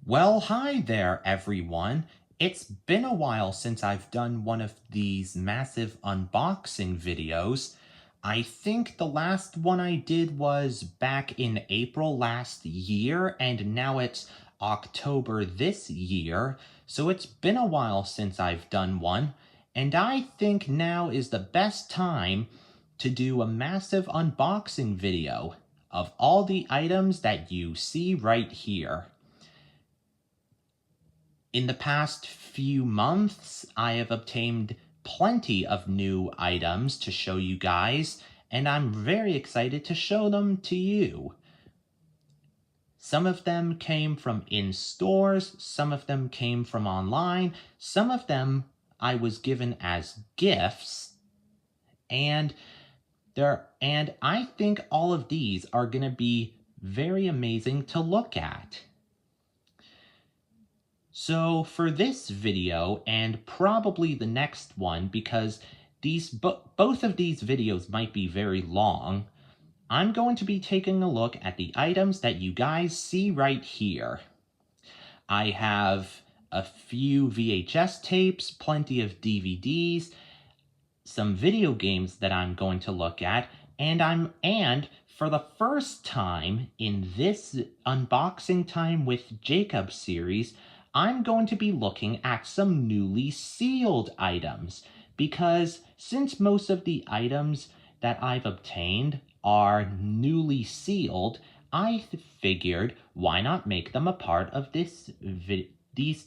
Well, hi there, everyone. It's been a while since I've done one of these massive unboxing videos. I think the last one I did was back in April last year, and now it's October this year, so it's been a while since I've done one, and I think now is the best time to do a massive unboxing video of all the items that you see right here. In the past few months, I have obtained plenty of new items to show you guys, and I'm very excited to show them to you. Some of them came from in stores, some of them came from online, some of them I was given as gifts, and I think all of these are going to be very amazing to look at. So for this video, and probably the next one, because both of these videos might be very long, I'm going to be taking a look at the items that you guys see right here. I have a few VHS tapes, plenty of DVDs, some video games that I'm going to look at, and for the first time in this Unboxing Time with Jacob series, I'm going to be looking at some newly sealed items, because since most of the items that I've obtained are newly sealed, I figured why not make them a part of these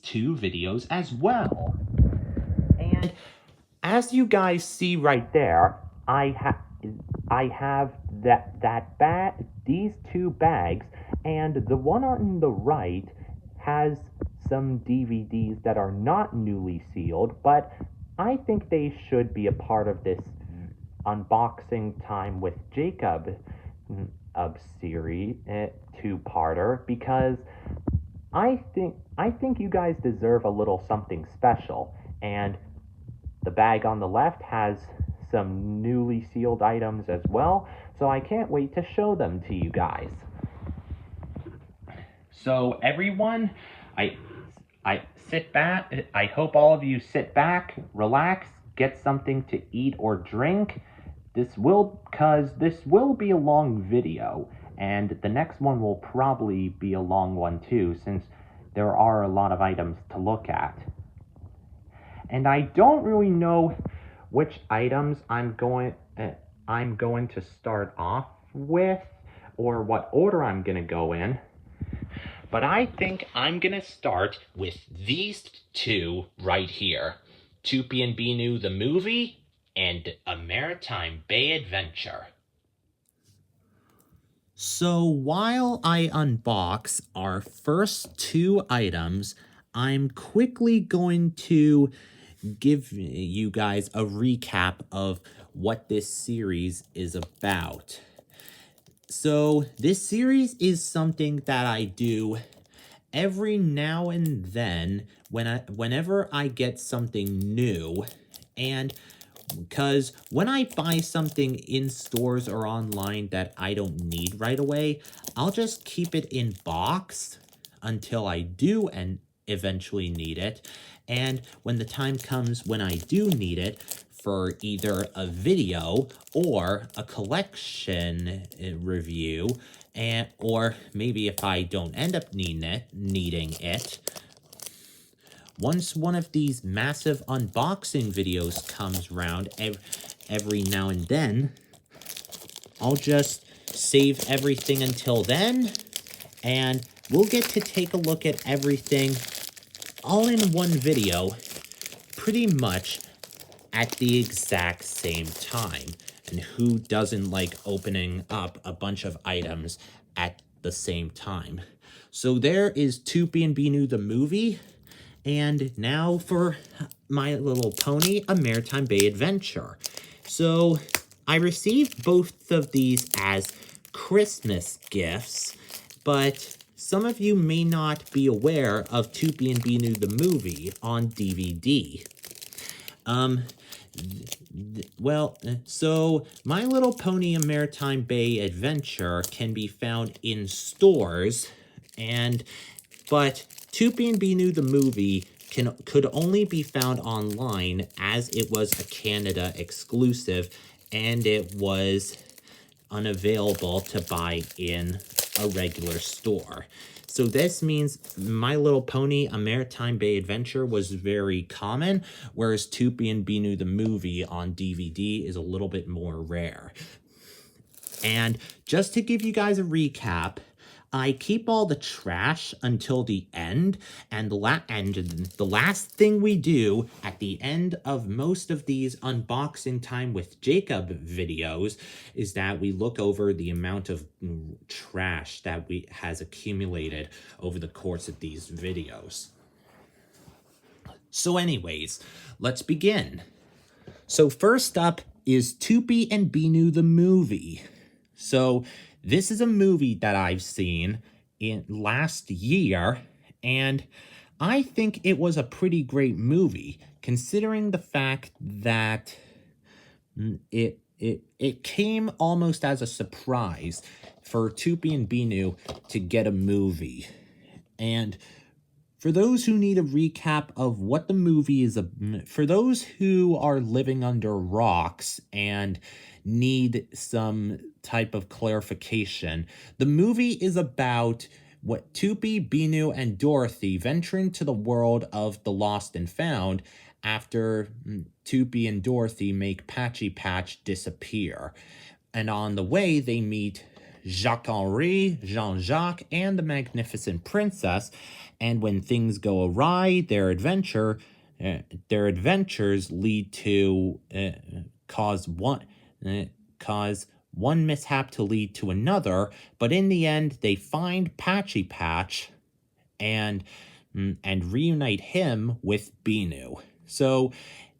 two videos as well. And as you guys see right there, I have these two bags, and the one on the right has some DVDs that are not newly sealed, but I think they should be a part of this Unboxing Time with Jacob series, two-parter, because I think you guys deserve a little something special, and the bag on the left has some newly sealed items as well, so I can't wait to show them to you guys. So everyone, I sit back. I hope all of you sit back, relax, get something to eat or drink. This will be a long video, and the next one will probably be a long one too, since there are a lot of items to look at. And I don't really know which items I'm going to start off with, or what order I'm going to go in. But I think I'm going to start with these two right here. Tupi and Binu the movie, and A Maritime Bay Adventure. So while I unbox our first two items, I'm quickly going to give you guys a recap of what this series is about. So this series is something that I do every now and then whenever I get something new, and because when I buy something in stores or online that I don't need right away, I'll just keep it in box until I do and eventually need it. And when the time comes when I do need it for either a video or a collection review, or maybe if I don't end up needing it, once one of these massive unboxing videos comes around every now and then, I'll just save everything until then, and we'll get to take a look at everything all in one video, pretty much at the exact same time. And who doesn't like opening up a bunch of items at the same time? So there is Tupi and Binu the movie. And now for My Little Pony, A Maritime Bay Adventure. So I received both of these as Christmas gifts, but some of you may not be aware of Tupi and Binu the movie on DVD. So My Little Pony, A Maritime Bay Adventure can be found in stores, but Tupi and Binu the movie could only be found online as it was a Canada exclusive, and it was unavailable to buy in a regular store. So this means My Little Pony: A Maritime Bay Adventure was very common, whereas Tupi and Binu the movie on DVD is a little bit more rare. And just to give you guys a recap, I keep all the trash until the end, and the last thing we do at the end of most of these unboxing time with Jacob videos is that we look over the amount of trash that has accumulated over the course of these videos. So anyways, let's begin. So first up is Tupi and Binu the movie. So this is a movie that I've seen in last year, and I think it was a pretty great movie, considering the fact that it came almost as a surprise for Tupi and Binu to get a movie. And for those who need a recap of what the movie is, for those who are living under rocks and need some type of clarification, the movie is about what Tupi, Binu, and Dorothy venture into the world of the Lost and Found after Tupi and Dorothy make Patchy Patch disappear. And on the way, they meet Jacques-Henri, Jean-Jacques, and the Magnificent Princess, and when things go awry, their adventures lead to cause one mishap to lead to another, but in the end, they find Patchy Patch and reunite him with Binu. So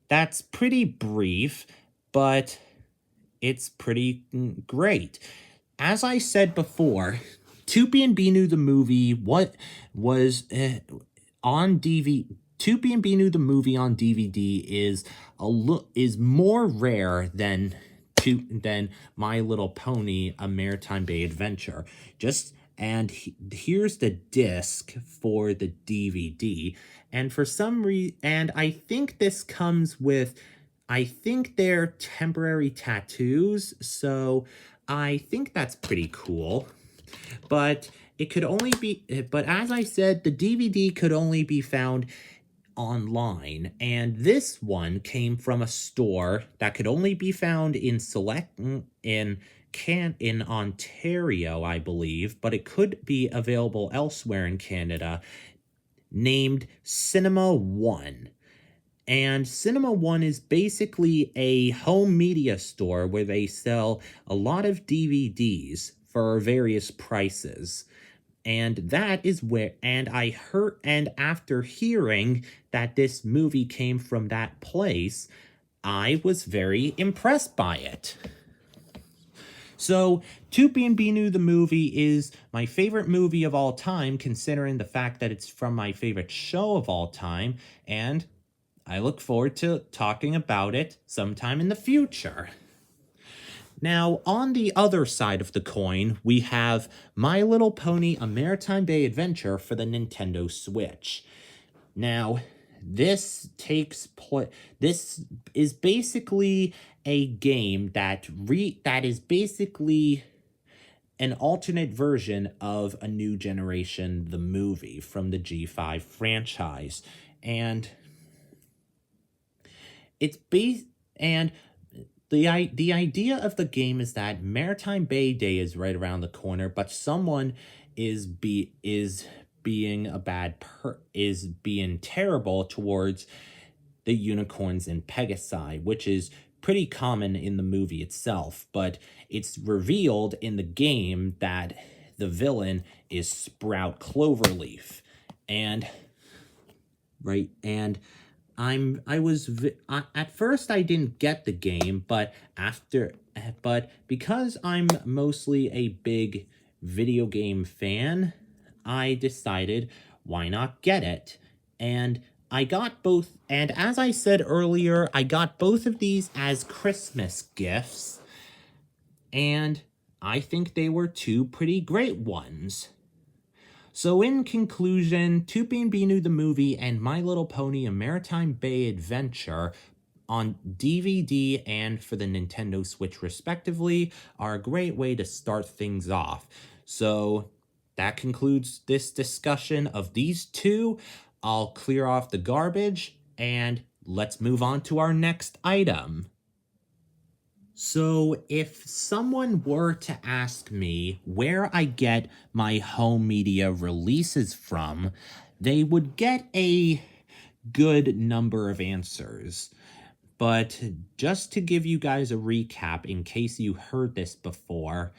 that's pretty brief, but it's pretty great. As I said before, Tupi and Binu the movie on DVD. Tupi and Binu the movie on DVD is more rare than My Little Pony: A Maritime Bay Adventure. Here's the disc for the DVD, and for some reason, and I think this comes with, I think they're temporary tattoos, so I think that's pretty cool. But it could only be, but as I said, the DVD could only be found online, and this one came from a store that could only be found in in Ontario, I believe, but it could be available elsewhere in Canada, named Cinema One. And Cinema One is basically a home media store where they sell a lot of DVDs for various prices. And that is where, and after hearing that this movie came from that place, I was very impressed by it. So, Tupi and Binu the movie is my favorite movie of all time, considering the fact that it's from my favorite show of all time, and I look forward to talking about it sometime in the future. Now, on the other side of the coin, we have My Little Pony: A Maritime Bay Adventure for the Nintendo Switch. Now, this is basically a game that is basically an alternate version of A New Generation, the movie from the G5 franchise. And it's the idea of the game is that Maritime Bay Day is right around the corner, but someone is being terrible towards the unicorns in Pegasi, which is pretty common in the movie itself, but it's revealed in the game that the villain is Sprout Cloverleaf. At first I didn't get the game, but because I'm mostly a big video game fan, I decided why not get it. And I got both, and as I said earlier, I got both of these as Christmas gifts, and I think they were two pretty great ones. So in conclusion, Tupi and Binu the movie and My Little Pony A Maritime Bay Adventure on DVD and for the Nintendo Switch respectively are a great way to start things off. So that concludes this discussion of these two. I'll clear off the garbage and let's move on to our next item. So if someone were to ask me where I get my home media releases from, they would get a good number of answers. But just to give you guys a recap in case you heard this before,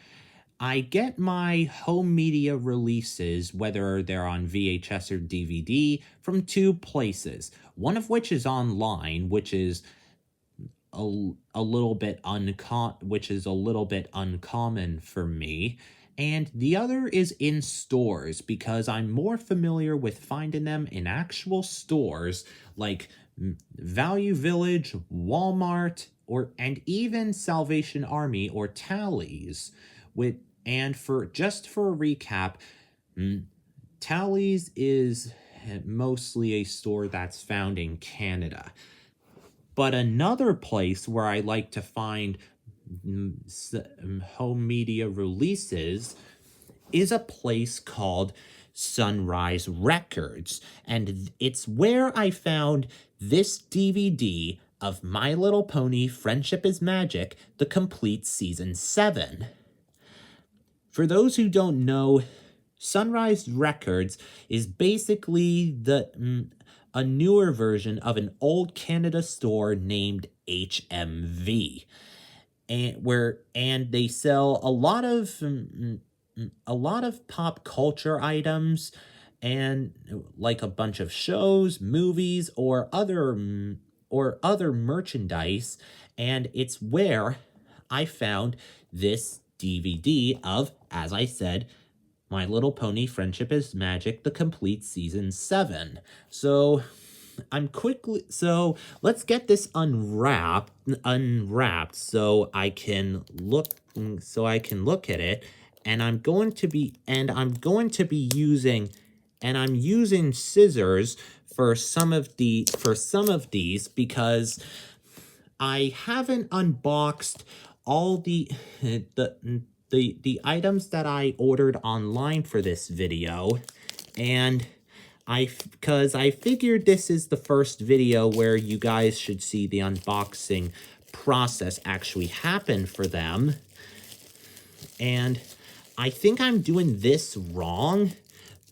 I get my home media releases, whether they're on VHS or DVD, from two places. One of which is online, which is a little bit uncommon for me, and the other is in stores because I'm more familiar with finding them in actual stores like Value Village, Walmart, and even Salvation Army or Tallies. For a recap, Tallies is mostly a store that's found in Canada. But another place where I like to find home media releases is a place called Sunrise Records. And it's where I found this DVD of My Little Pony Friendship is Magic, the complete Season 7. For those who don't know, Sunrise Records is basically a newer version of an old Canada store named HMV, and they sell a lot of pop culture items and like a bunch of shows, movies, or other merchandise, and it's where I found this DVD of, as I said, My Little Pony Friendship is Magic, the complete Season 7. So let's get this unwrapped so I can look at it, and I'm using scissors for some of these because I haven't unboxed all the items that I ordered online for this video, and because I figured this is the first video where you guys should see the unboxing process actually happen for them, and I think I'm doing this wrong,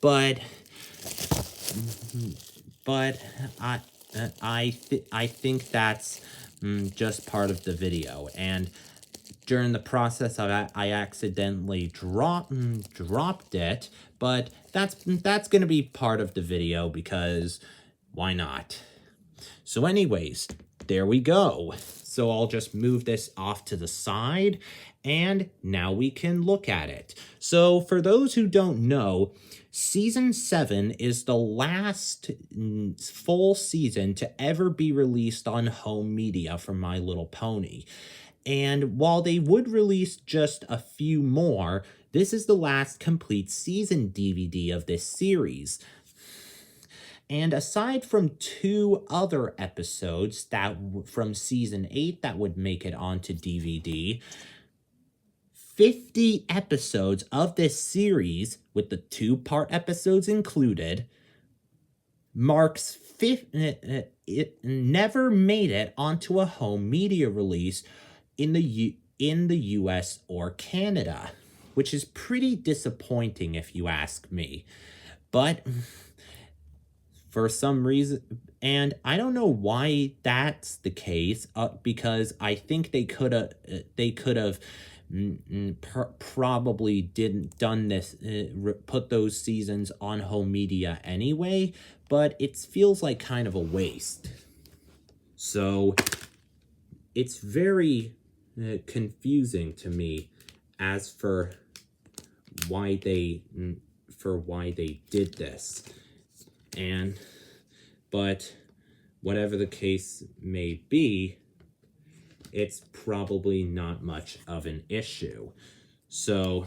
but I think that's just part of the video, and during the process I accidentally dropped it, but that's gonna be part of the video because why not? So anyways, there we go. So I'll just move this off to the side, and now we can look at it. So for those who don't know, Season 7 is the last full season to ever be released on home media for My Little Pony. And while they would release just a few more, this is the last complete season DVD of this series. And aside from 2 other episodes from Season 8 that would make it onto DVD, 50 episodes of this series, with the 2-part episodes included, it never made it onto a home media release in the US or Canada, which is pretty disappointing if you ask me. But for some reason, and I don't know why that's the case, because I think they could have probably put those seasons on home media anyway, but it feels like kind of a waste. So it's very confusing to me as for why they did this, but whatever the case may be, it's probably not much of an issue. So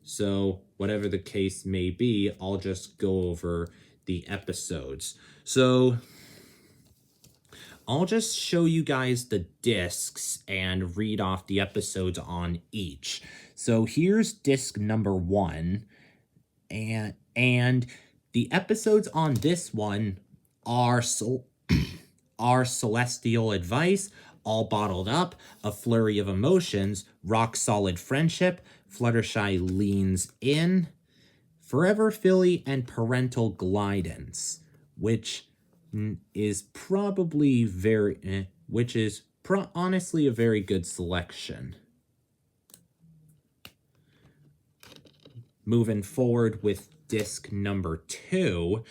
So whatever the case may be, I'll just go over the episodes. So I'll just show you guys the discs and read off the episodes on each. So here's disc number 1, and the episodes on this one are are Celestial Advice, All Bottled Up, A Flurry of Emotions, Rock Solid Friendship, Fluttershy Leans In, Forever Philly, and Parental Guidance, which is probably honestly a very good selection. Moving forward with disc number 2,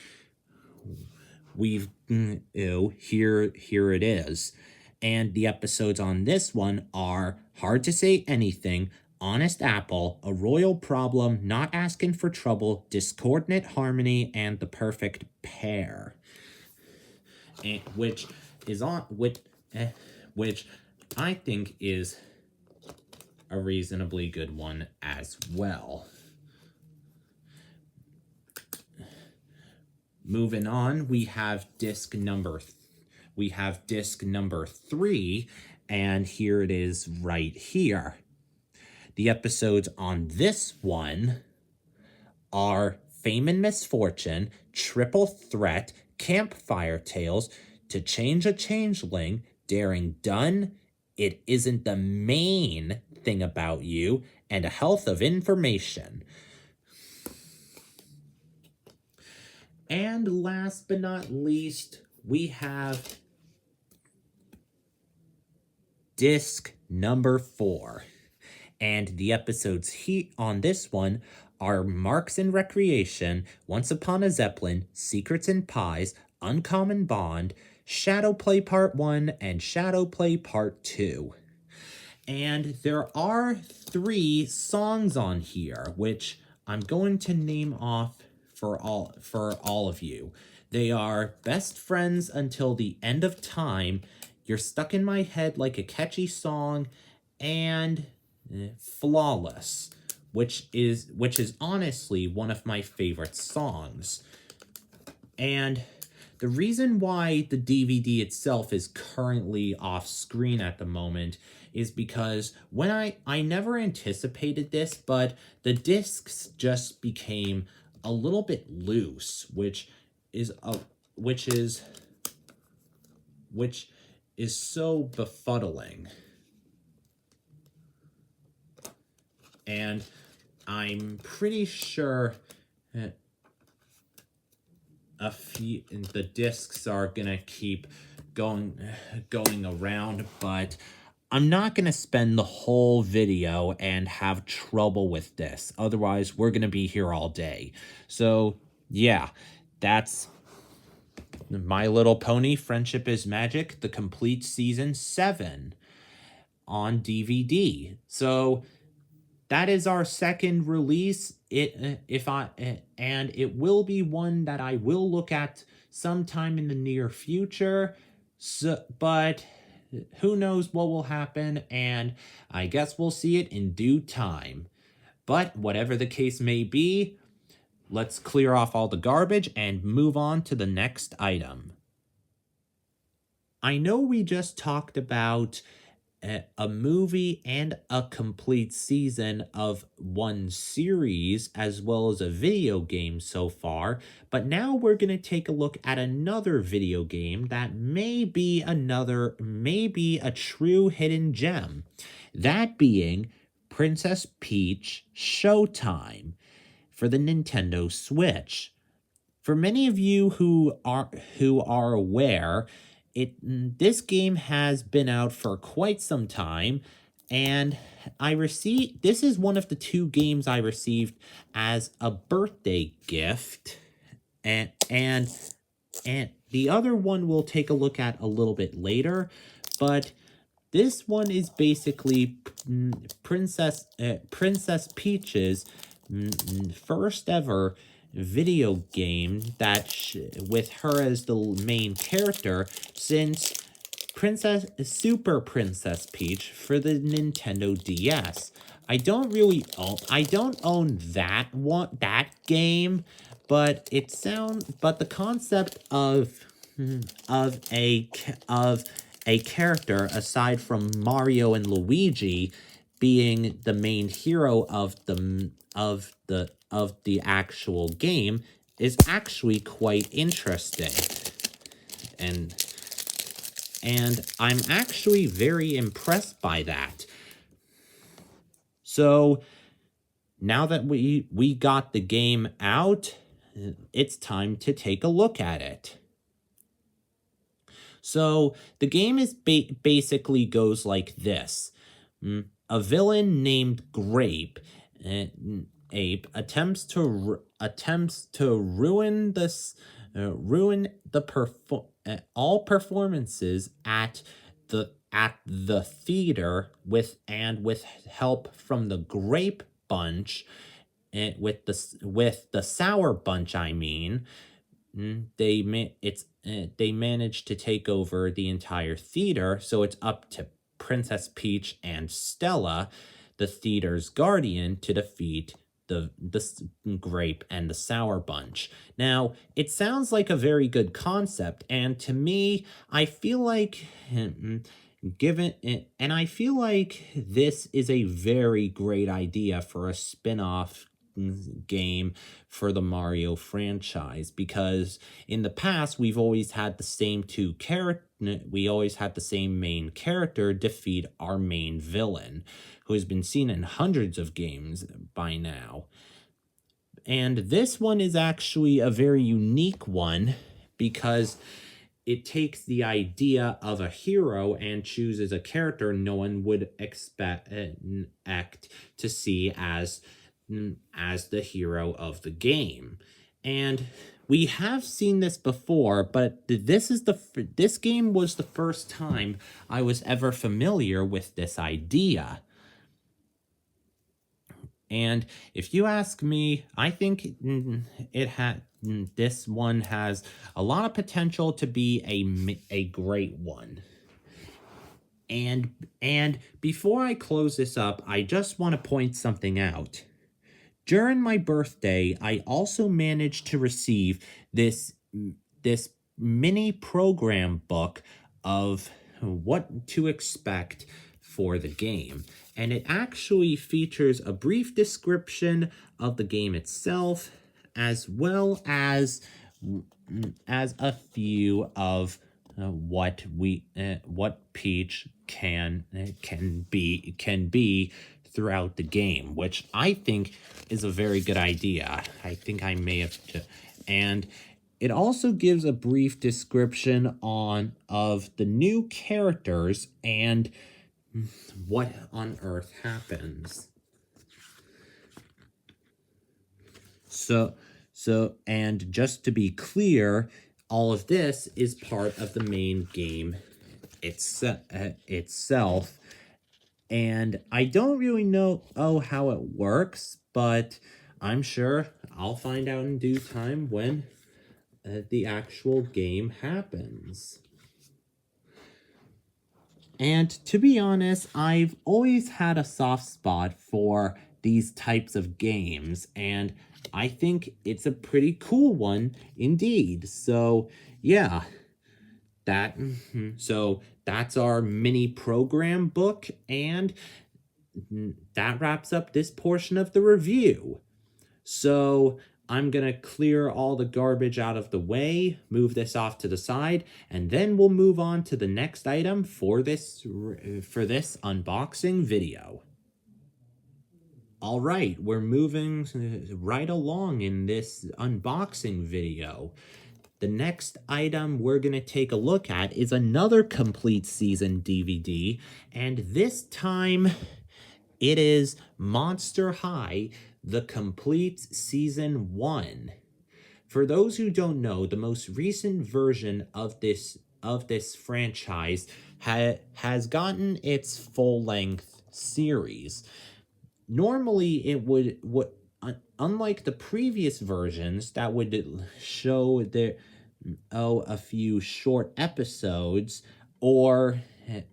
we've here it is, and the episodes on this one are Hard to Say Anything, Honest Apple, A Royal Problem, Not Asking for Trouble, Discordant Harmony, and The Perfect Pair, and which I think is a reasonably good one as well. Moving on, we have disc number 3, and here it is right here. The episodes on this one are Fame and Misfortune, Triple Threat, Campfire Tales, To Change a Changeling, Daring Done, It Isn't the Main Thing About You, and A Health of Information. And last but not least, we have disc number 4. And the episodes on this one are Marks and Recreation, Once Upon a Zeppelin, Secrets and Pies, Uncommon Bond, Shadow Play Part 1, and Shadow Play Part 2. And there are 3 songs on here, which I'm going to name off for all of you. They are Best Friends Until the End of Time, You're Stuck in My Head Like a Catchy Song, and Flawless, which is honestly one of my favorite songs. And the reason why the DVD itself is currently off screen at the moment is because when I never anticipated this, but the discs just became a little bit loose, which is so befuddling. And I'm pretty sure the discs are gonna keep going around, but I'm not gonna spend the whole video and have trouble with this. Otherwise, we're gonna be here all day. So yeah, that's My Little Pony: Friendship is Magic, the complete season 7 on DVD. So that is our second release. And it will be one that I will look at sometime in the near future. So, but who knows what will happen, and I guess we'll see it in due time. But whatever the case may be, let's clear off all the garbage and move on to the next item. I know we just talked about a movie and a complete season of one series as well as a video game so far, but now we're going to take a look at another video game that may be a true hidden gem, that being Princess Peach Showtime for the Nintendo Switch. For many of you who are aware, this game has been out for quite some time, and this is one of the 2 games I received as a birthday gift, and the other one we'll take a look at a little bit later, but this one is basically Princess Peach's first ever video game with her as the main character, since Super Princess Peach for the Nintendo DS. I don't own that game, but but the concept of a character aside from Mario and Luigi being the main hero of the actual game is actually quite interesting. And I'm actually very impressed by that. So now that we got the game out, it's time to take a look at it. So the game is basically goes like this. A villain named Grape Ape attempts to ruin all performances at the theater with help from the Grape Bunch, with the Sour Bunch, I mean. They managed to take over the entire theater, so it's up to Princess Peach and Stella, the theater's guardian, to defeat the Grape and the Sour Bunch. Now, it sounds like a very good concept, and to me, I feel like I feel like this is a very great idea for a spin-off game for the Mario franchise, because in the past we've always had the same main character defeat our main villain, who has been seen in hundreds of games by now. And this one is actually a very unique one because it takes the idea of a hero and chooses a character no one would expect to see as the hero of the game. And we have seen this before, but this game was the first time I was ever familiar with this idea. And if you ask me, I think this one has a lot of potential to be a great one. And before I close this up, I just want to point something out. During my birthday, I also managed to receive this mini program book of what to expect for the game. And it actually features a brief description of the game itself, as well as a few of what Peach can be throughout the game, which I think is a very good idea. I think I may have and it also gives a brief description of the new characters and what on earth happens. And just to be clear, all of this is part of the main game itself. And I don't really know how it works, but I'm sure I'll find out in due time when the actual game happens. And to be honest, I've always had a soft spot for these types of games, and I think it's a pretty cool one indeed. So yeah, so that's our mini program book, and that wraps up this portion of the review. So I'm going to clear all the garbage out of the way, move this off to the side, and then we'll move on to the next item for this unboxing video. All right, we're moving right along in this unboxing video. The next item we're going to take a look at is another complete season DVD, and this time it is Monster High, the complete season 1. For those who don't know, the most recent version of this franchise has gotten its full-length series. Normally, it would unlike the previous versions that would show a few short episodes or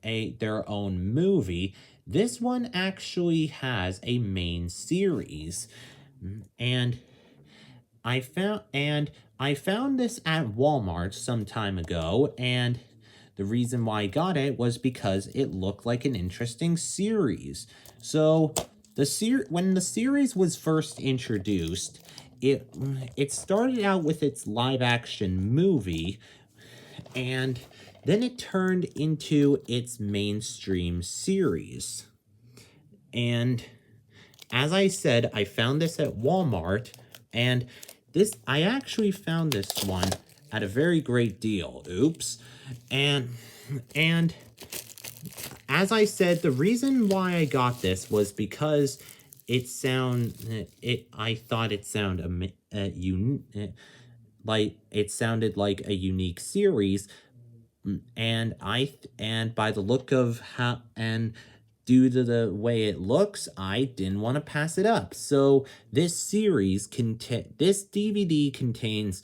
their own movie. This one actually has a main series. And I found this at Walmart some time ago, and the reason why I got it was because it looked like an interesting series. So when the series was first introduced, it started out with its live action movie, and then it turned into its mainstream series. And as I said, I found this at Walmart, and I actually found this one at a very great deal. Oops. And as I said, the reason why I got this was because I thought it sounded it sounded like a unique series, and by the look of how and due to the way it looks, I didn't want to pass it up. So this DVD contains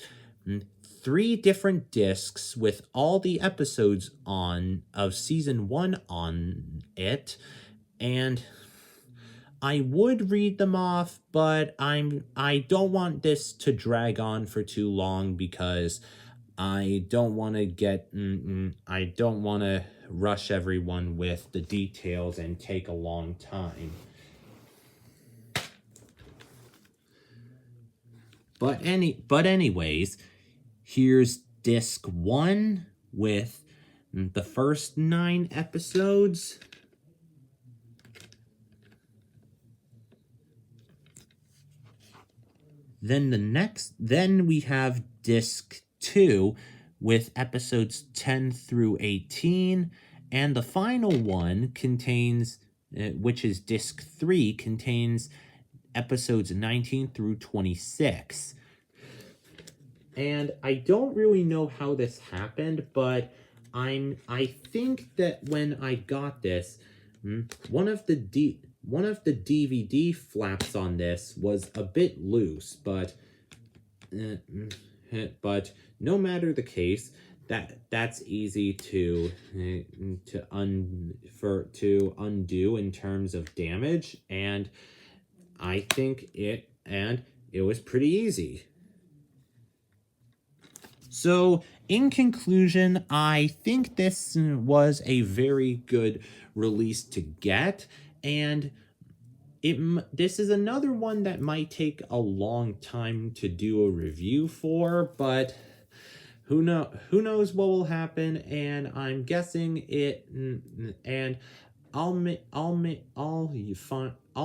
3 different discs with all the episodes of season 1 on it, and I would read them off, but I don't want this to drag on for too long because I don't want to rush everyone with the details and take a long time. But anyways, here's disc 1 with the first 9 episodes. Then we have disc 2 with episodes 10 through 18, and the final one contains, which is disc 3, contains episodes 19 through 26. And I don't really know how this happened, but I think that when I got this, one of the DVD flaps on this was a bit loose, but no matter the case, that's easy to undo in terms of damage, and I think it was pretty easy. So, in conclusion, I think this was a very good release to get, and this is another one that might take a long time to do a review for, but who knows what will happen, and I'm guessing it, and I'll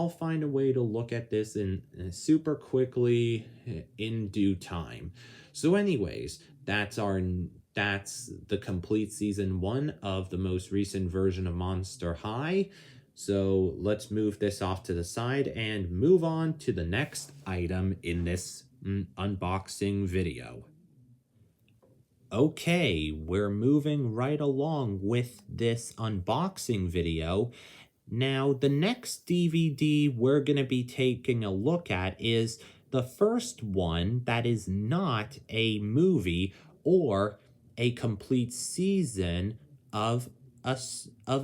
find a way to look at this in super quickly in due time. So anyways, that's the complete season 1 of the most recent version of Monster High. So let's move this off to the side and move on to the next item in this unboxing video. Okay, we're moving right along with this unboxing video. Now, the next DVD we're going to be taking a look at is the first one that is not a movie or a complete season of a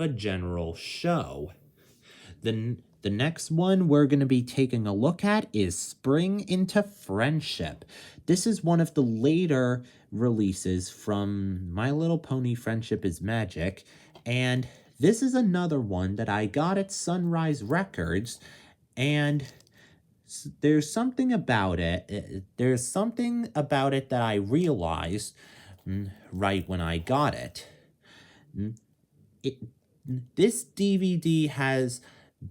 general show. The next one we're going to be taking a look at is Spring into Friendship. This is one of the later releases from My Little Pony Friendship is Magic, and this is another one that I got at Sunrise Records, and there's something about it that I realized right when I got it. This DVD has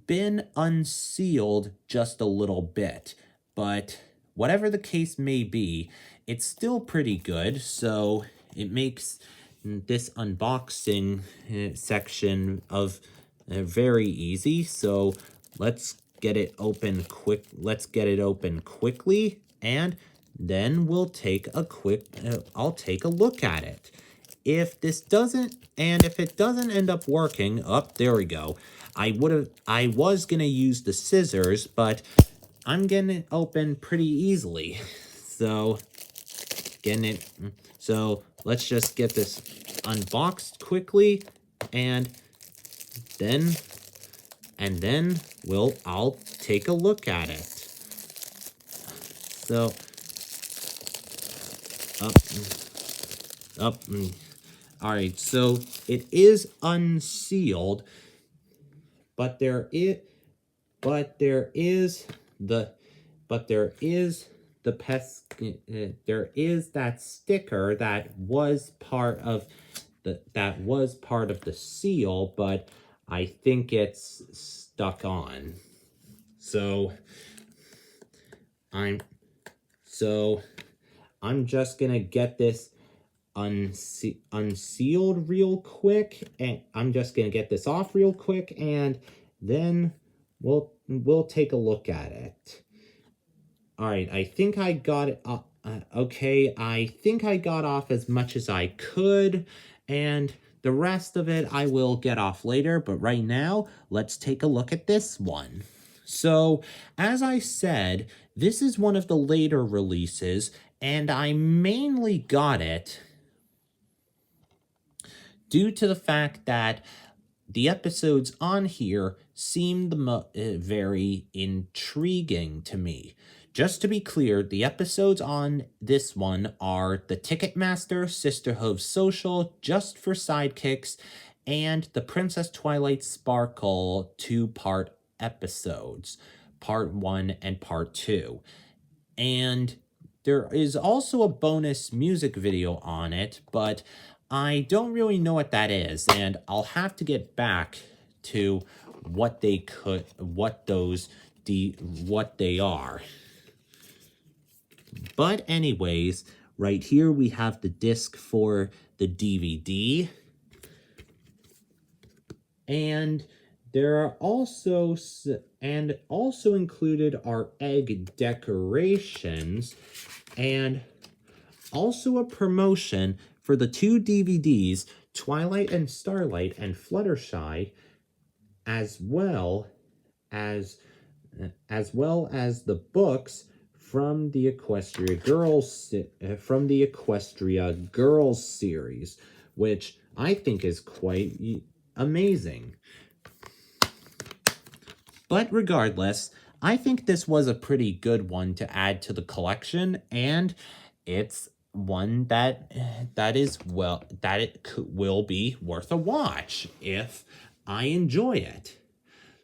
been unsealed just a little bit, but whatever the case may be, it's still pretty good, so it makes this unboxing section of very easy. So let's get it open quickly, and then we'll take a I'll take a look at it. If it doesn't end up working, there we go. I was gonna use the scissors, but I'm getting it open pretty easily. So let's just get this unboxed quickly, and then I'll take a look at it. So up. All right, so it is unsealed, but there is there is that sticker that was part of the seal, but I think it's stuck on. So I'm just gonna get this unsealed real quick, and I'm just gonna get this off real quick, and then we'll take a look at it. All right, I think I got it. Okay, I think I got off as much as I could, and the rest of it I will get off later, but right now, let's take a look at this one. So, as I said, this is one of the later releases, and I mainly got it due to the fact that the episodes on here seemed very intriguing to me. Just to be clear, the episodes on this one are the Ticketmaster, Sisterhood Social, Just for Sidekicks, and the Princess Twilight Sparkle 2-part episodes, Part 1 and Part 2. And there is also a bonus music video on it, but I don't really know what that is, and I'll have to get back to what they are. But anyways, right here we have the disc for the DVD, and there are also included are egg decorations, and also a promotion for the 2 DVDs, Twilight and Starlight and Fluttershy, as well as the books from the Equestria Girls series, which I think is quite amazing. But regardless, I think this was a pretty good one to add to the collection, and it's one that will be worth a watch if I enjoy it.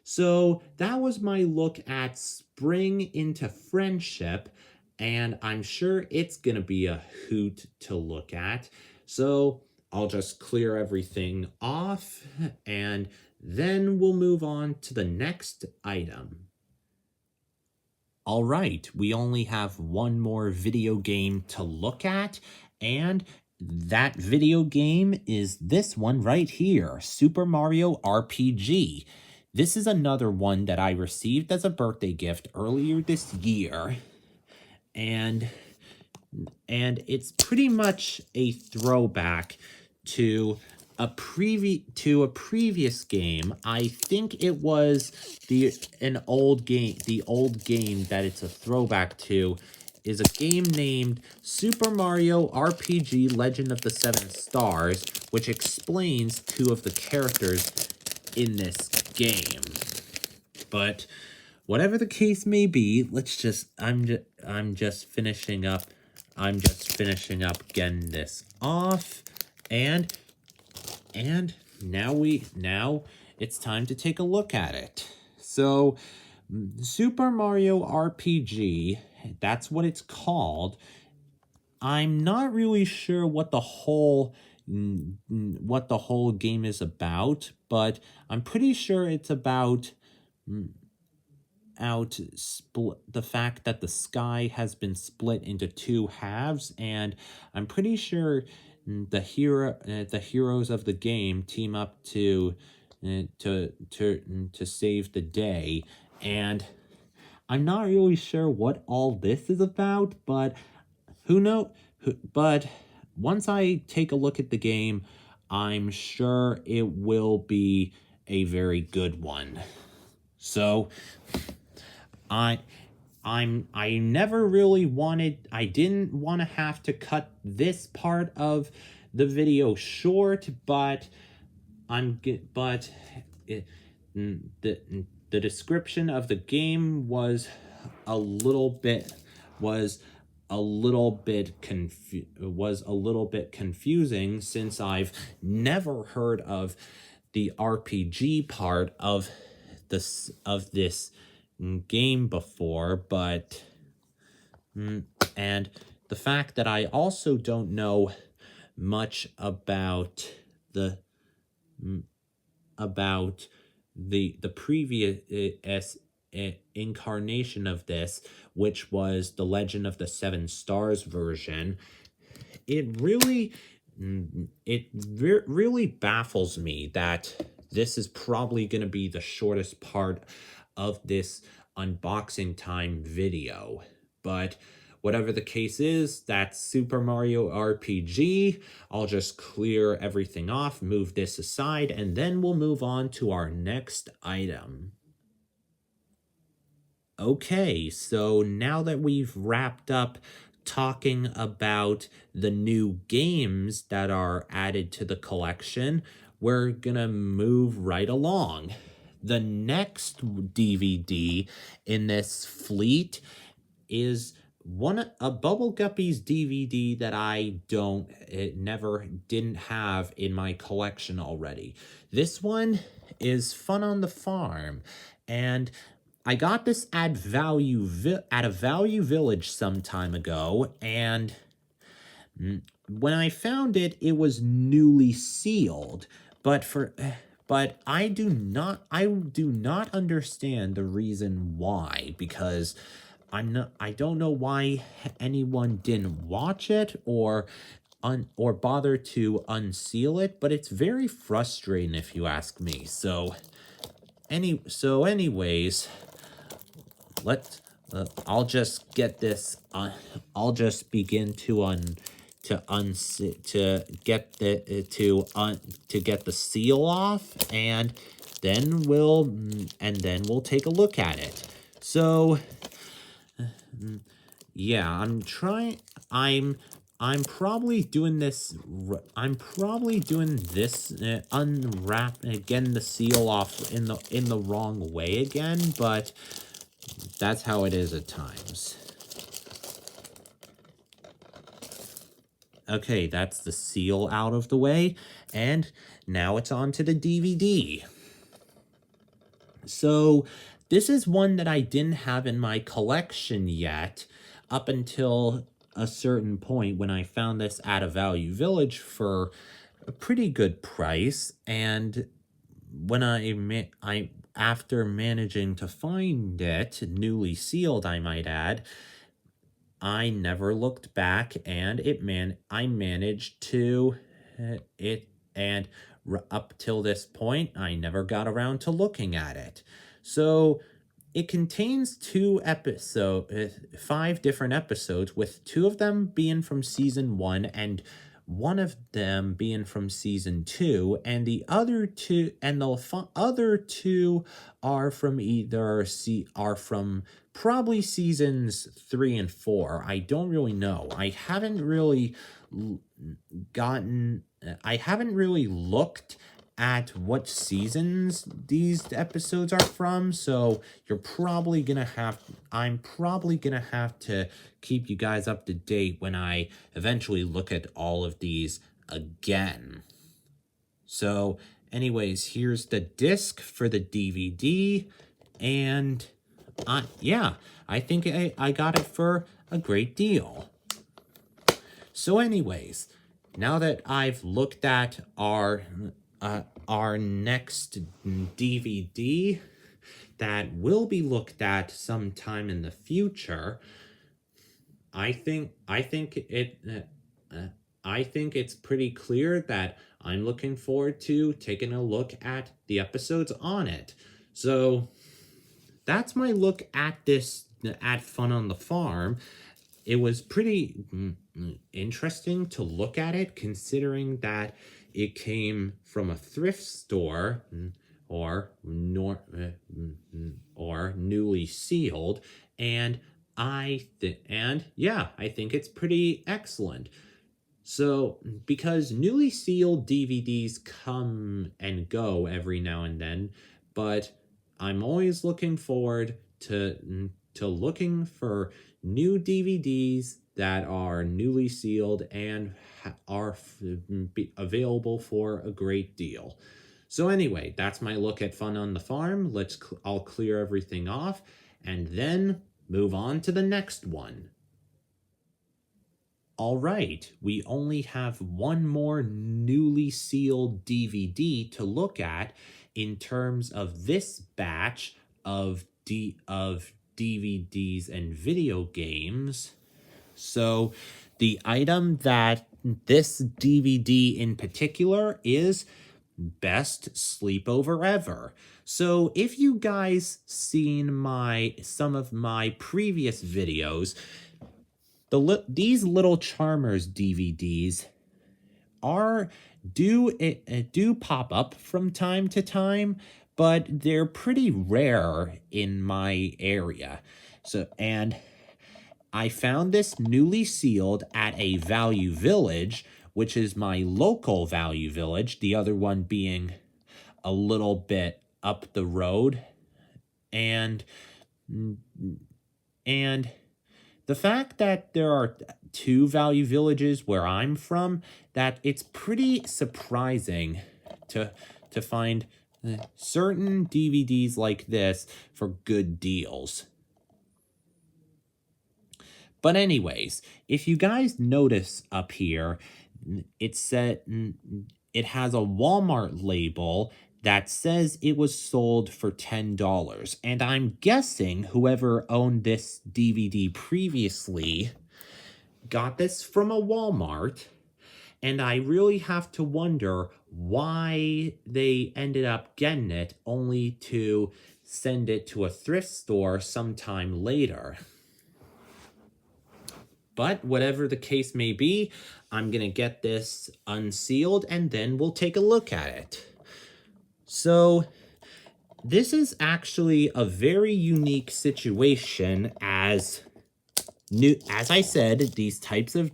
So that was my look at Spring into Friendship, and I'm sure it's gonna be a hoot to look at. So I'll just clear everything off, and then we'll move on to the next item. All right, we only have one more video game to look at, and that video game is this one right here, Super Mario RPG. This is another one that I received as a birthday gift earlier this year, and it's pretty much a throwback to a previous game. I think it was the old game that it's a throwback to is a game named Super Mario RPG Legend of the Seven Stars, which explains 2 of the characters in this game. But whatever the case may be, I'm just finishing up getting this off, and now it's time to take a look at it. So Super Mario RPG, that's what it's called. I'm not really sure what the whole game is about, but I'm pretty sure it's about the fact that the sky has been split into 2 halves, and I'm pretty sure the heroes of the game team up to save the day, and I'm not really sure what all this is about, but but once I take a look at the game, I'm sure it will be a very good one. So I didn't want to have to cut this part of the video short, but it, the description of the game was a little bit confusing, since I've never heard of the RPG part of this game before, but and the fact that I also don't know much about the previous incarnation of this, which was the Legend of the Seven Stars version, it really baffles me that this is probably going to be the shortest part of this unboxing time video. But whatever the case is, that's Super Mario RPG. I'll just clear everything off, move this aside, and then we'll move on to our next item. Okay, so now that we've wrapped up talking about the new games that are added to the collection, we're gonna move right along. The next DVD in this fleet is a Bubble Guppies DVD that I didn't have in my collection already. This one is Fun on the Farm, and I got this at a Value Village some time ago, and when I found it, it was newly sealed. But I do not understand the reason why, because I don't know why anyone didn't watch it or bother to unseal it, but it's very frustrating if you ask me. So anyways, I'll just get this. I'll just begin to get the seal off, and then we'll take a look at it. So yeah, I'm probably doing this. Unwrap again the seal off in the wrong way again, but that's how it is at times. Okay, that's the seal out of the way, and now it's on to the DVD. So this is one that I didn't have in my collection yet, up until a certain point when I found this at a Value Village for a pretty good price, and when after managing to find it, newly sealed I might add, I never looked back, and I managed to and up till this point, I never got around to looking at it. So it contains 5 different episodes, with 2 of them being from season 1 and 1 of them being from season 2, and the other 2 are from probably seasons 3 and 4. I don't really know. I haven't really looked at what seasons these episodes are from, so I'm probably gonna have to keep you guys up to date when I eventually look at all of these again. So anyways, here's the disc for the DVD, and yeah, I think I got it for a great deal. So anyways, now that I've looked at our next DVD that will be looked at sometime in the future, I think it's pretty clear that I'm looking forward to taking a look at the episodes on it. So that's my look at Fun on the Farm. It was pretty interesting to look at it, considering that it came from a thrift store or newly sealed, and I think it's pretty excellent. So, because newly sealed DVDs come and go every now and then, but I'm always looking forward to looking for new DVDs that are newly sealed and are available for a great deal. So anyway, that's my look at Fun on the Farm. I'll clear everything off and then move on to the next one. All right, we only have one more newly sealed DVD to look at in terms of this batch of DVDs and video games. So, the item that this DVD in particular is Best Sleepover Ever. So, if you guys seen some of my previous videos, these Little Charmers DVDs do pop up from time to time, but they're pretty rare in my area. And I found this newly sealed at a Value Village, which is my local Value Village, the other one being a little bit up the road. And the fact that there are two Value Villages where I'm from, that it's pretty surprising to find certain DVDs like this for good deals. But anyways, if you guys notice up here, it has a Walmart label that says it was sold for $10. And I'm guessing whoever owned this DVD previously got this from a Walmart. And I really have to wonder why they ended up getting it only to send it to a thrift store sometime later. But whatever the case may be, I'm going to get this unsealed and then we'll take a look at it. So, this is actually a very unique situation as I said, these types of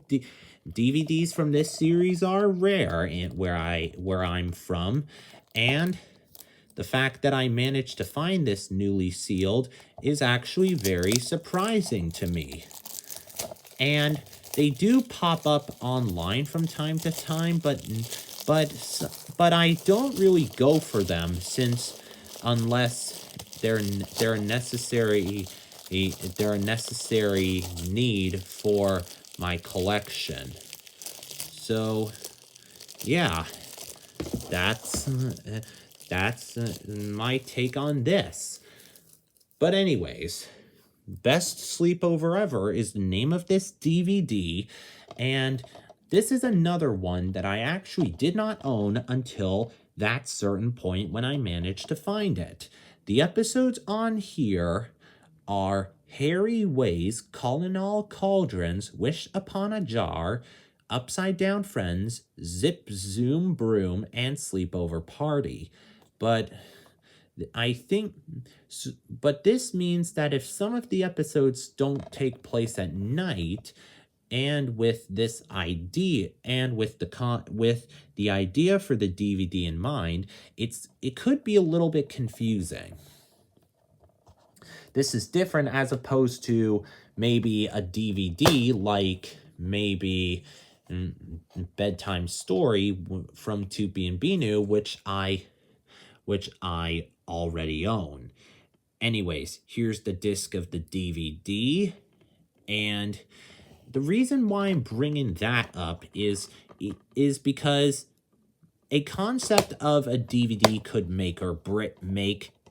DVDs from this series are rare where I'm from, and the fact that I managed to find this newly sealed is actually very surprising to me. And they do pop up online from time to time, but I don't really go for them unless they're a necessary need for my collection. So yeah, that's my take on this. But anyways, Best Sleepover Ever is the name of this DVD, and this is another one that I actually did not own until that certain point when I managed to find it. The episodes on here are Harry Ways, All Cauldrons, Wish Upon a Jar, Upside Down Friends, Zip Zoom Broom, and Sleepover Party. But this means that if some of the episodes don't take place at night, and with this idea, and with the idea for the DVD in mind, it could be a little bit confusing. This is different as opposed to maybe a DVD like maybe Bedtime Story from Tupi and Binu, which I already own. Anyways, here's the disc of the DVD, and the reason why I'm bringing that up is because a concept of a DVD could make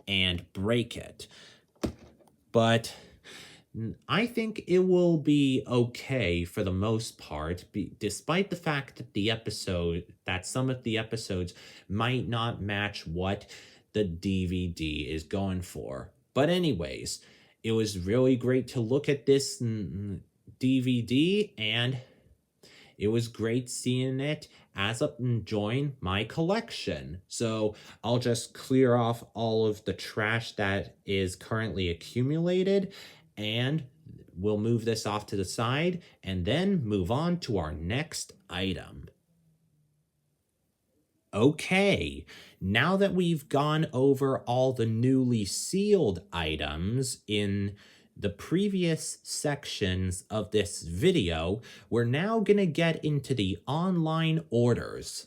and break it. But I think it will be okay for the most part, despite the fact that some of the episodes might not match what the DVD is going for. But anyways, it was really great to look at this DVD, and it was great seeing it join my collection. So I'll just clear off all of the trash that is currently accumulated, and we'll move this off to the side and then move on to our next item. Okay, now that we've gone over all the newly sealed items in the previous sections of this video, we're now going to get into the online orders.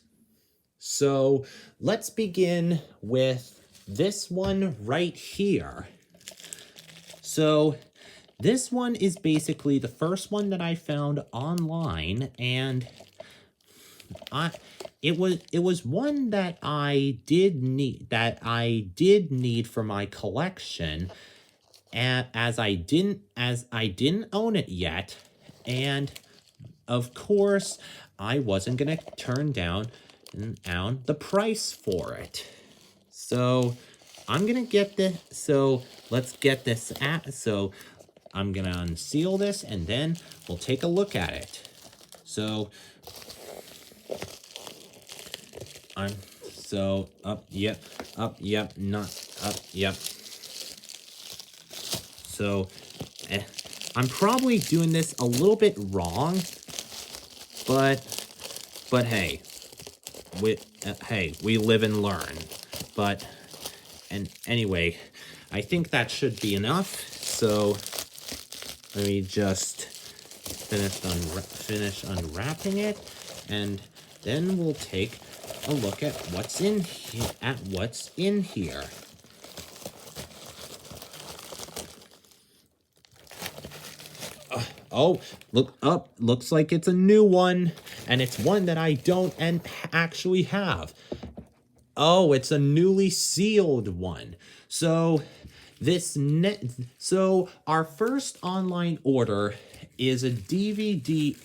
So let's begin with this one right here. So this one is basically the first one that I found online, and it was one that I did need for my collection, and as I didn't own it yet, and of course I wasn't gonna turn down the price for it. So I'm gonna get this. So let's get this so I'm gonna unseal this and then we'll take a look at it. So yep. So I'm probably doing this a little bit wrong, but hey, we live and learn. And anyway, I think that should be enough. So let me just finish unwrapping it, and then we'll take a look at what's in here. Oh, looks like it's a new one, and it's one that I don't actually have. Oh, it's a newly sealed one. So our first online order is a DVD,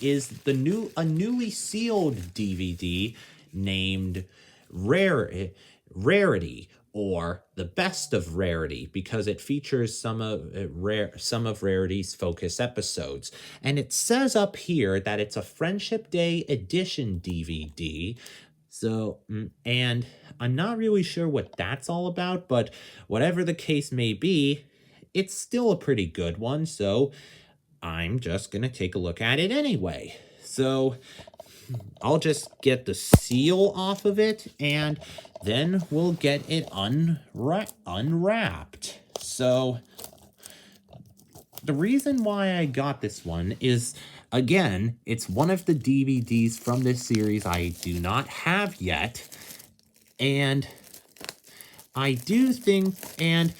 a newly sealed DVD named Rarity, or the best of Rarity, because it features some of Rarity's focus episodes. And it says up here that it's a Friendship Day edition DVD. So, and I'm not really sure what that's all about, but whatever the case may be, it's still a pretty good one, so I'm just gonna take a look at it anyway. So I'll just get the seal off of it, and then we'll get it unwrapped. So the reason why I got this one is, again, it's one of the DVDs from this series I do not have yet, and I do think, and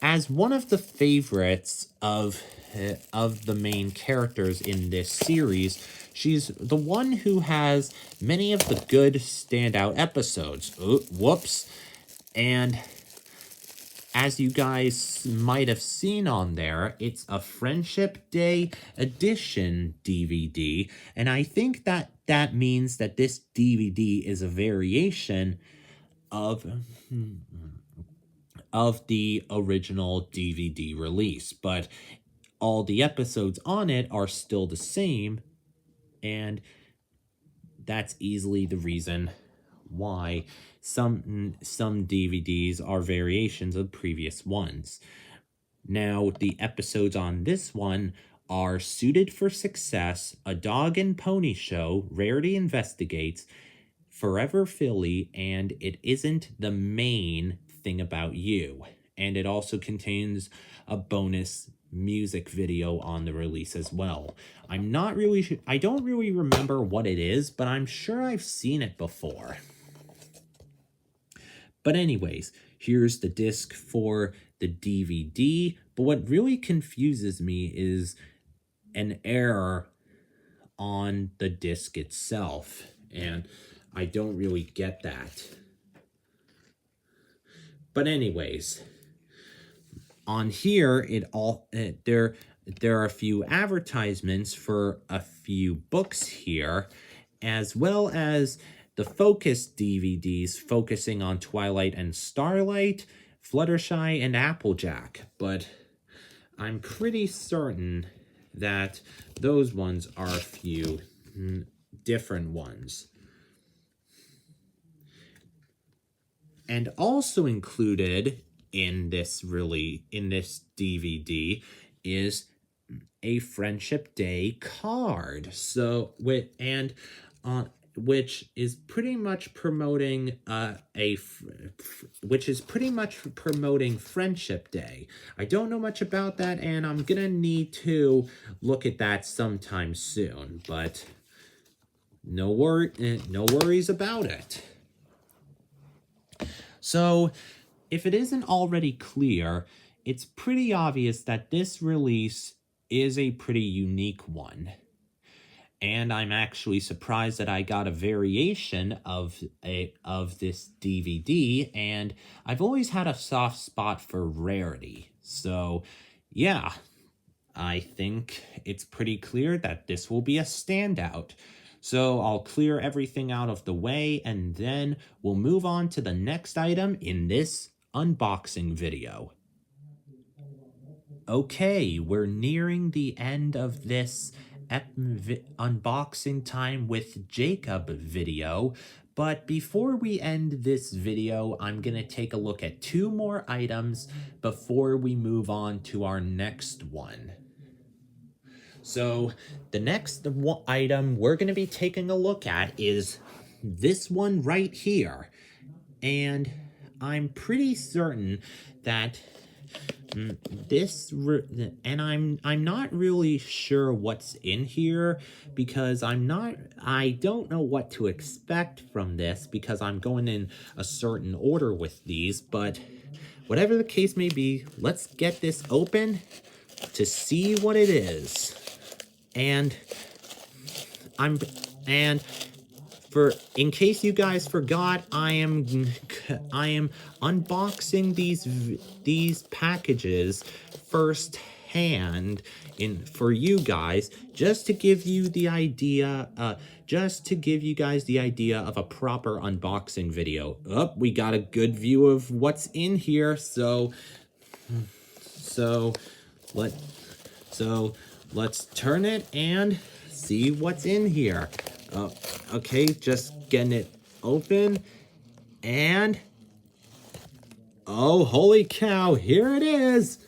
as one of the favorites of the main characters in this series, she's the one who has many of the good standout episodes. Whoops. And as you guys might have seen on there, it's a Friendship Day edition DVD, and I think that means that this DVD is a variation of the original DVD release, but all the episodes on it are still the same, and that's easily the reason why some DVDs are variations of previous ones. Now, the episodes on this one are Suited for Success, A Dog and Pony Show, Rarity Investigates, Forever Philly, and It Isn't the Main Thing About You. And it also contains a bonus music video on the release as well. I don't really remember what it is, but I'm sure I've seen it before. But anyways, here's the disc for the DVD, but what really confuses me is an error on the disc itself, and I don't really get that. But anyways, on here, there are a few advertisements for a few books here, as well as the Focus DVDs focusing on Twilight and Starlight, Fluttershy, and Applejack. But I'm pretty certain that those ones are a few different ones. And also included in this DVD is a Friendship Day card. So with and which is pretty much promoting which is pretty much promoting Friendship Day. I don't know much about that, and I'm gonna need to look at that sometime soon, but no worries about it. So, if it isn't already clear, it's pretty obvious that this release is a pretty unique one. And I'm actually surprised that I got a variation of this DVD, and I've always had a soft spot for rarity. So, yeah, I think it's pretty clear that this will be a standout. So I'll clear everything out of the way, and then we'll move on to the next item in this unboxing video. Okay, we're nearing the end of this unboxing time with Jacob video, but before we end this video, I'm going to take a look at 2 more items before we move on to our next one. So the next item we're going to be taking a look at is this one right here. And I'm pretty certain that I'm not really sure what's in here because I don't know what to expect from this because I'm going in a certain order with these, but whatever the case may be, let's get this open to see what it is. And in case you guys forgot, I am unboxing these packages first hand for you guys, just to give you the idea of a proper unboxing video. We got a good view of what's in here, so let's turn it and see what's in here. Okay, just getting it open, and oh, holy cow, here it is.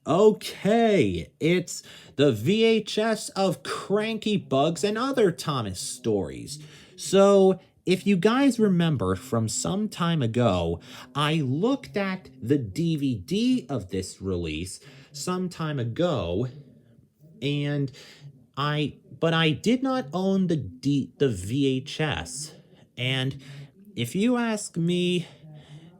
Okay, it's the VHS of Cranky Bugs and Other Thomas Stories. So, if you guys remember from some time ago, I looked at the DVD of this release some time ago, but I did not own the VHS. And if you ask me,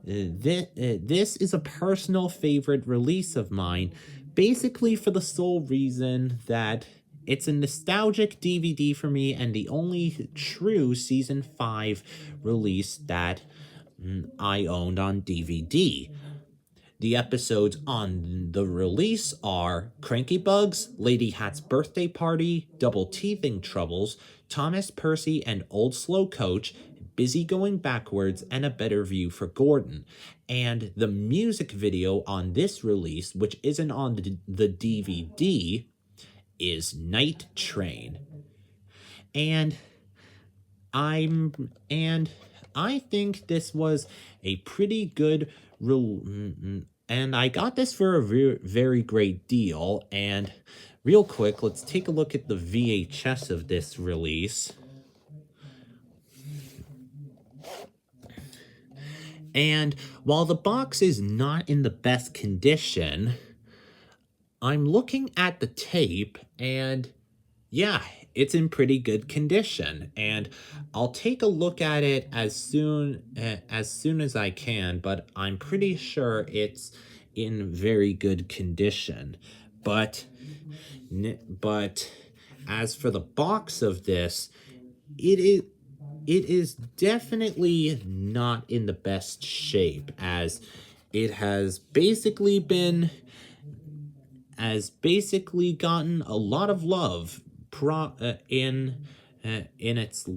this is a personal favorite release of mine, basically for the sole reason that it's a nostalgic DVD for me and the only true Season 5 release that I owned on DVD. The episodes on the release are Cranky Bugs, Lady Hat's Birthday Party, Double Teething Troubles, Thomas Percy and Old Slow Coach, Busy Going Backwards, and A Better View for Gordon. And the music video on this release, which isn't on the DVD, is Night Train. And I think this was a pretty good and I got this for a very great deal. And real quick, let's take a look at the VHS of this release. And while the box is not in the best condition, I'm looking at the tape, and yeah, it's in pretty good condition. And I'll take a look at it as soon as I can, but I'm pretty sure it's in very good condition. But as for the box of this, it is definitely not in the best shape, as it has basically gotten a lot of love in its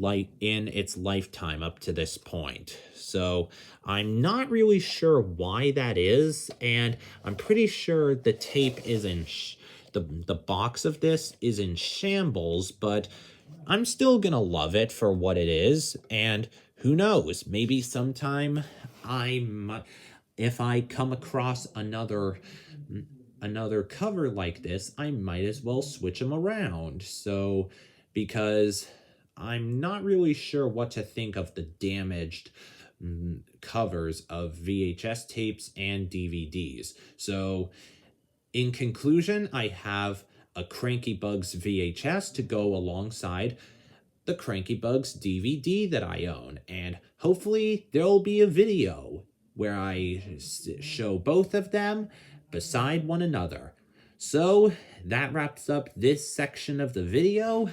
lifetime up to this point. So I'm not really sure why that is, and I'm pretty sure the tape is in the box of this is in shambles, but I'm still gonna love it for what it is. And who knows, maybe sometime if I come across another another cover like this, I might as well switch them around. So, because I'm not really sure what to think of the damaged covers of VHS tapes and DVDs. So, in conclusion, I have a Cranky Bugs VHS to go alongside the Cranky Bugs DVD that I own, and hopefully there'll be a video where I show both of them beside one another. So that wraps up this section of the video.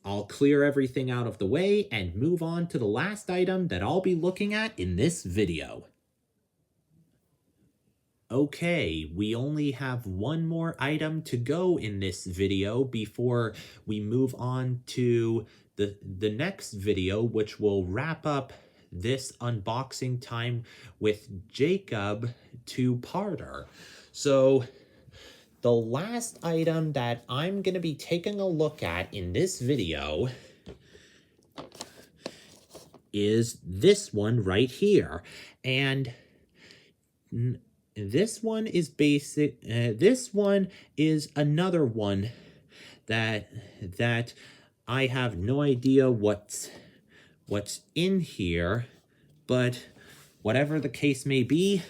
I'll clear everything out of the way and move on to the last item that I'll be looking at in this video. Okay, we only have one more item to go in this video before we move on to the next video, which will wrap up this unboxing time with Jacob two-parter. So the last item that I'm going to be taking a look at in this video is this one right here. And this one is basic. This one is another one that I have no idea what's in here, but whatever the case may be,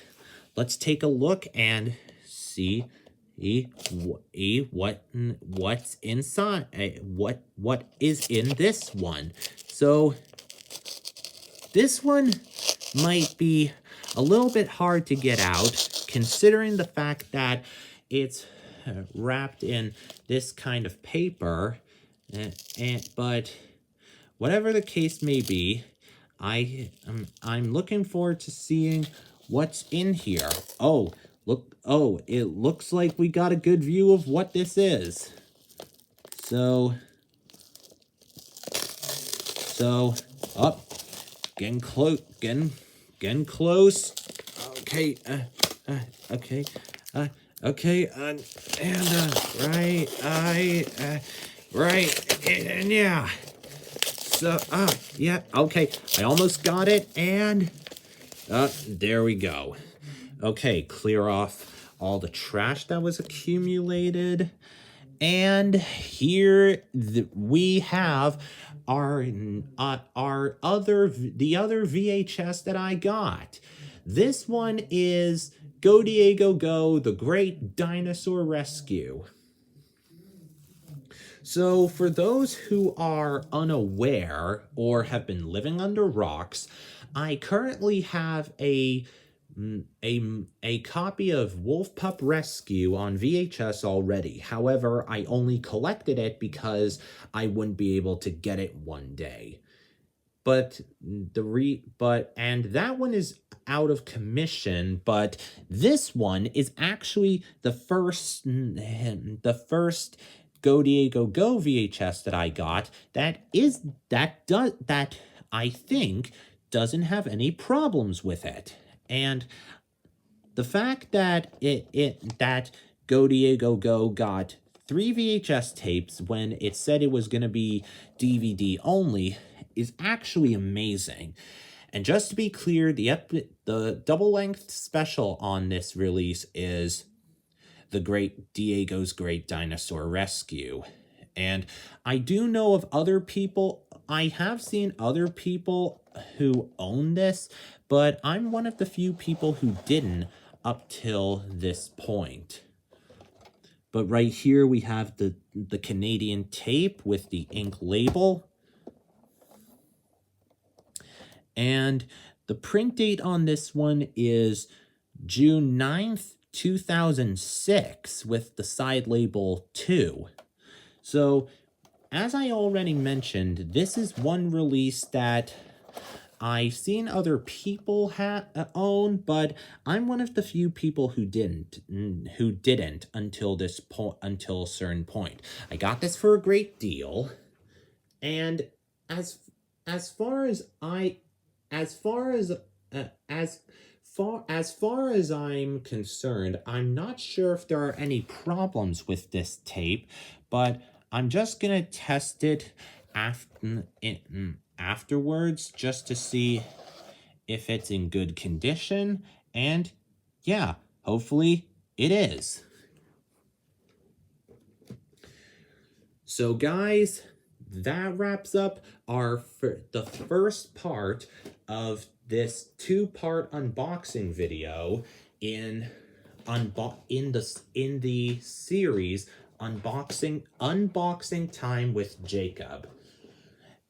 let's take a look and see what's inside. What is in this one? So this one might be a little bit hard to get out, considering the fact that it's wrapped in this kind of paper, but whatever the case may be, I'm looking forward to seeing what's in here. Oh, look! Oh, it looks like we got a good view of what this is. So, up, getting close, getting close. Okay, okay, okay, right, and yeah. So, yeah, okay, I almost got it, and, there we go. Okay, clear off all the trash that was accumulated, and here we have the other VHS that I got. This one is Go Diego Go, The Great Dinosaur Rescue. So for those who are unaware or have been living under rocks, I currently have a copy of Wolf Pup Rescue on VHS already. However, I only collected it because I wouldn't be able to get it one day. And that one is out of commission, but this one is actually the first Go Diego Go VHS that I got that I think doesn't have any problems with it. And the fact that that Go Diego Go got 3 VHS tapes when it said it was going to be DVD only is actually amazing. And just to be clear, the double-length special on this release is The Great Diego's Great Dinosaur Rescue. And I do know of other people, I have seen other people who own this, but I'm one of the few people who didn't up till this point. But right here we have the Canadian tape with the ink label. And the print date on this one is June 9th, 2006 with the side label 2. So, as I already mentioned, this is one release that I've seen other people own, but I'm one of the few people who didn't until until a certain point. I got this for a great deal, and as far as I'm concerned, I'm not sure if there are any problems with this tape, but I'm just gonna test it afterwards just to see if it's in good condition, and yeah, hopefully it is. So guys, that wraps up the first part of this two-part unboxing video in the series unboxing time with Jacob.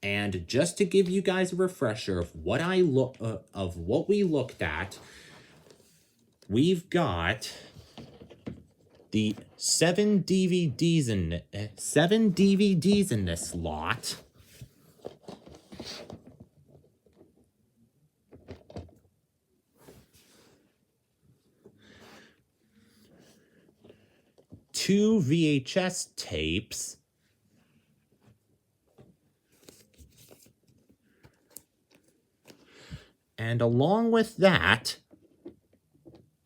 And just to give you guys a refresher of what we looked at, we've got the 7 DVDs in this lot. Two VHS tapes. And along with that,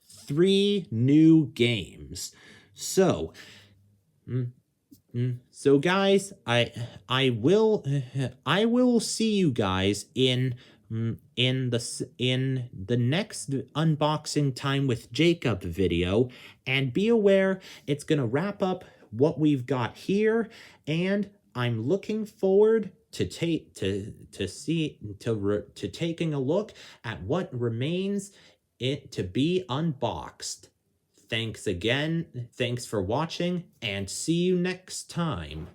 3 new games. So, guys, I will see you guys in the next unboxing time with Jacob video, and be aware it's gonna wrap up what we've got here, and I'm looking forward to taking a look at what remains to be unboxed. Thanks again. Thanks for watching, and see you next time.